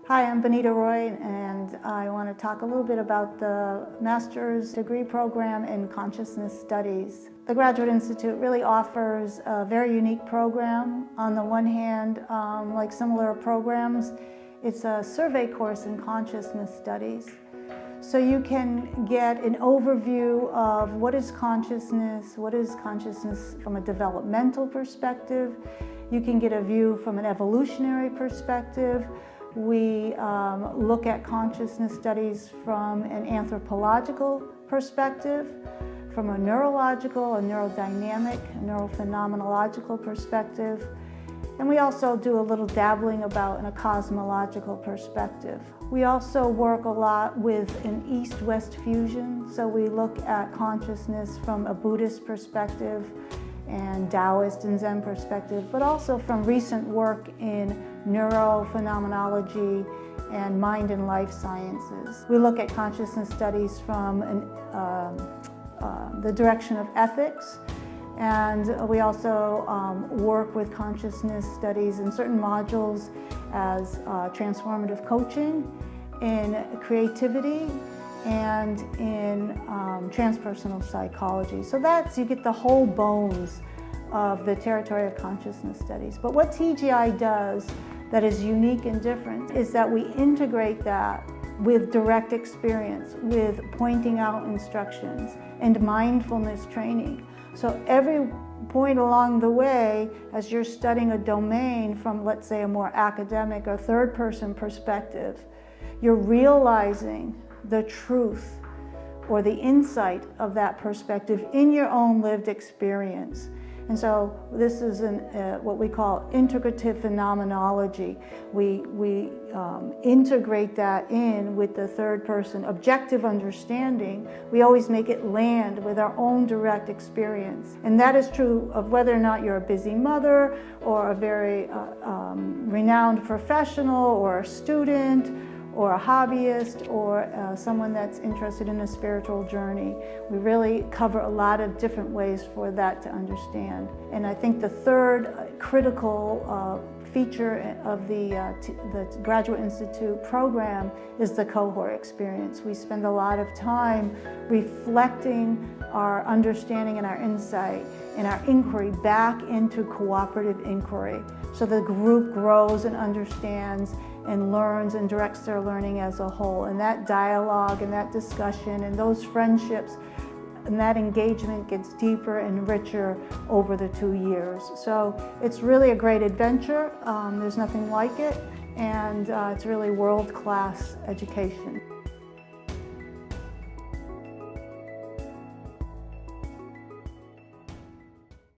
Hi, I'm Bonnitta Roy, and I want to talk a little bit about the master's degree program in consciousness studies. The Graduate Institute really offers a very unique program. On the one hand, like similar programs, it's a survey course in consciousness studies. So you can get an overview of what is consciousness from a developmental perspective. You can get a view from an evolutionary perspective. We look at consciousness studies from an anthropological perspective, from a neurological, a neurodynamic, neurophenomenological perspective. And we also do a little dabbling about in a cosmological perspective. We also work a lot with an East-West fusion. So we look at consciousness from a Buddhist perspective and Taoist and Zen perspective, but also from recent work in neurophenomenology and mind and life sciences. We look at consciousness studies from the direction of ethics, and we also work with consciousness studies in certain modules as transformative coaching, in creativity, and in transpersonal psychology. So you get the whole bones of the territory of consciousness studies. But what TGI does that is unique and different is that we integrate that with direct experience, with pointing out instructions and mindfulness training. So every point along the way, as you're studying a domain from, let's say, a more academic or third-person perspective, you're realizing the truth or the insight of that perspective in your own lived experience. And so this is what we call integrative phenomenology. We integrate that in with the third person objective understanding. We always make it land with our own direct experience. And that is true of whether or not you're a busy mother or a very renowned professional or a student or a hobbyist, or someone that's interested in a spiritual journey. We really cover a lot of different ways for that to understand. And I think the third critical feature of the Graduate Institute program is the cohort experience. We spend a lot of time reflecting our understanding and our insight and our inquiry back into cooperative inquiry. So the group grows and understands and learns and directs their learning as a whole. And that dialogue and that discussion and those friendships and that engagement gets deeper and richer over the 2 years. So it's really a great adventure. There's nothing like it, and it's really world-class education.